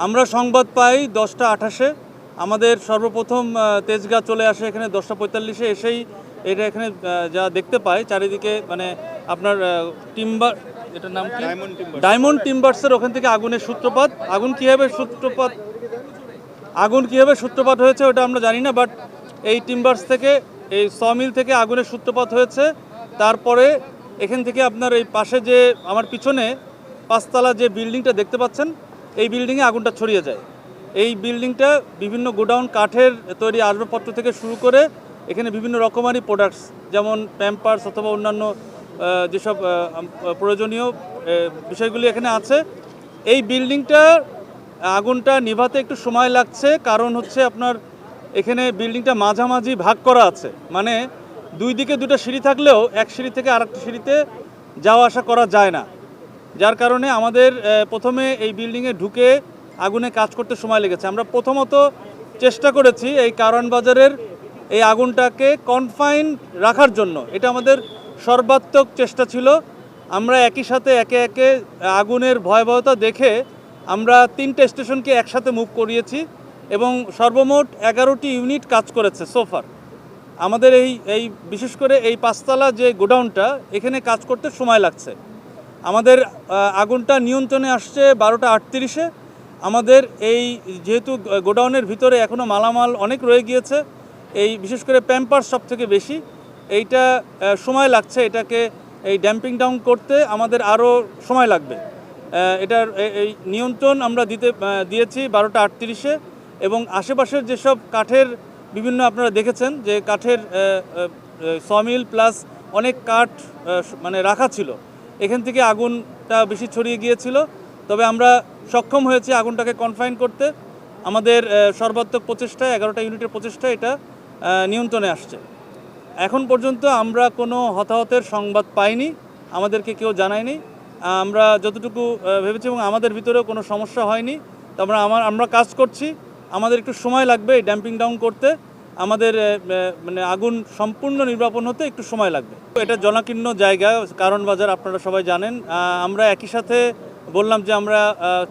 আমরা সংবাদ পাই 10টা 28-এ আমাদের সর্বপ্রথম তেজগাঁ চলে আসে এখানে 10টা 45-এ এসেই এটা এখানে যা দেখতে পাই চারিদিকে মানে আপনার টিম্বার এটার নাম কি ডায়মন্ড টিম্বার্সের ওখান থেকে আগুনের সূত্রপাত। আগুন কীভাবে সূত্রপাত হয়েছে ওটা আমরা জানি না, বাট এই টিম্বার্স থেকে এই সমিল থেকে আগুনের সূত্রপাত হয়েছে। তারপরে এখান থেকে আপনার এই পাশে যে আমার পিছনে 5তলা যে বিল্ডিংটা দেখতে পাচ্ছেন এই বিল্ডিংয়ে আগুনটা ছড়িয়ে যায়। এই বিল্ডিংটা বিভিন্ন গোডাউন কাঠের তৈরি আসবাবপত্র থেকে শুরু করে এখানে বিভিন্ন রকমারি প্রোডাক্টস যেমন প্যাম্পার্স অথবা অন্যান্য যেসব প্রয়োজনীয় বিষয়গুলি এখানে আছে। এই বিল্ডিংটা আগুনটা নিভাতে একটু সময় লাগছে, কারণ হচ্ছে আপনার এখানে বিল্ডিংটা মাঝামাঝি ভাগ করা আছে, মানে দুই দিকে দুটো সিঁড়ি থাকলেও এক সিঁড়ি থেকে আরেকটা সিঁড়িতে যাওয়া আসা করা যায় না। যার কারণে আমাদের প্রথমে এই বিল্ডিংয়ে ঢুকে আগুনে কাজ করতে সময় লেগেছে। আমরা প্রথমত চেষ্টা করেছি এই কারওয়ান বাজারের এই আগুনটাকে কনফাইন রাখার জন্য, এটা আমাদের সর্বাত্মক চেষ্টা ছিল। আমরা একই সাথে একে একে আগুনের ভয়াবহতা দেখে আমরা 3টে স্টেশনকে একসাথে মুভ করিয়েছি এবং সর্বমোট 11টি ইউনিট কাজ করেছে সোফার। আমাদের এই বিশেষ করে এই 5তলা যে গোডাউনটা এখানে কাজ করতে সময় লাগছে। আমাদের আগুনটা নিয়ন্ত্রণে আসছে 12টা 38-এ। আমাদের এই যেহেতু গোডাউনের ভিতরে এখনও মালামাল অনেক রয়ে গিয়েছে, এই বিশেষ করে প্যাম্পার্স সব থেকে বেশি, এইটা সময় লাগছে। এটাকে এই ড্যাম্পিং ডাউন করতে আমাদের আরও সময় লাগবে। এটার এই নিয়ন্ত্রণ আমরা দিয়েছি 12টা 38-এ এবং আশেপাশের যেসব কাঠের বিভিন্ন আপনারা দেখেছেন যে কাঠের সমিল প্লাস অনেক কাঠ মানে রাখা ছিল, এখান থেকে আগুনটা বেশি ছড়িয়ে গিয়েছিল। তবে আমরা সক্ষম হয়েছি আগুনটাকে কনফাইন করতে। আমাদের সর্বাত্মক প্রচেষ্টায় 11টা ইউনিটের প্রচেষ্টা এটা নিয়ন্ত্রণে আসছে। এখন পর্যন্ত আমরা কোনো হতাহতের সংবাদ পাইনি, আমাদেরকে কেউ জানায়নি। আমরা যতটুকু ভেবেছি এবং আমাদের ভিতরেও কোনো সমস্যা হয়নি। তো আমরা কাজ করছি, আমাদের একটু সময় লাগবে এই ড্যাম্পিং ডাউন করতে। আমাদের মানে আগুন সম্পূর্ণ নির্বাপন হতে একটু সময় লাগবে। এটা জনাকীর্ণ জায়গা কারওয়ান বাজার, আপনারা সবাই জানেন। আমরা একই সাথে বললাম যে আমরা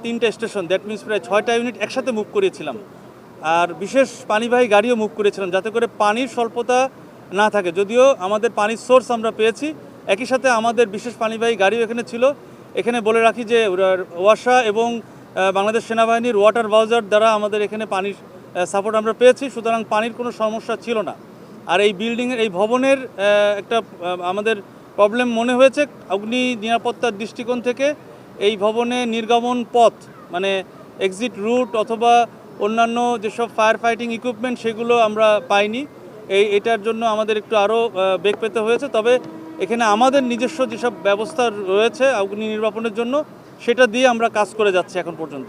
3টে স্টেশন, দ্যাট মিনস প্রায় 6টা ইউনিট একসাথে মুভ করিয়েছিলাম, আর বিশেষ পানিবাহী গাড়িও মুভ করেছিলাম যাতে করে পানির স্বল্পতা না থাকে। যদিও আমাদের পানির সোর্স আমরা পেয়েছি, একই সাথে আমাদের বিশেষ পানিবাহী গাড়িও এখানে ছিল। এখানে বলে রাখি যে ওয়াসা এবং বাংলাদেশ সেনাবাহিনীর ওয়াটার বাউজার দ্বারা আমাদের এখানে পানির সাপোর্ট আমরা পেয়েছি, সুতরাং পানির কোনো সমস্যা ছিল না। আর এই বিল্ডিংয়ের এই ভবনের একটা আমাদের প্রবলেম মনে হয়েছে অগ্নি নিরাপত্তার দৃষ্টিকোণ থেকে। এই ভবনে নির্গমন পথ মানে এক্সিট রুট অথবা অন্যান্য যেসব ফায়ার ফাইটিং ইকুইপমেন্ট সেগুলো আমরা পাইনি। এটার জন্য আমাদের একটু আরও বেগ পেতে হয়েছে। তবে এখানে আমাদের নিজস্ব যেসব ব্যবস্থা রয়েছে অগ্নি নির্বাপনের জন্য সেটা দিয়ে আমরা কাজ করে যাচ্ছি এখন পর্যন্ত।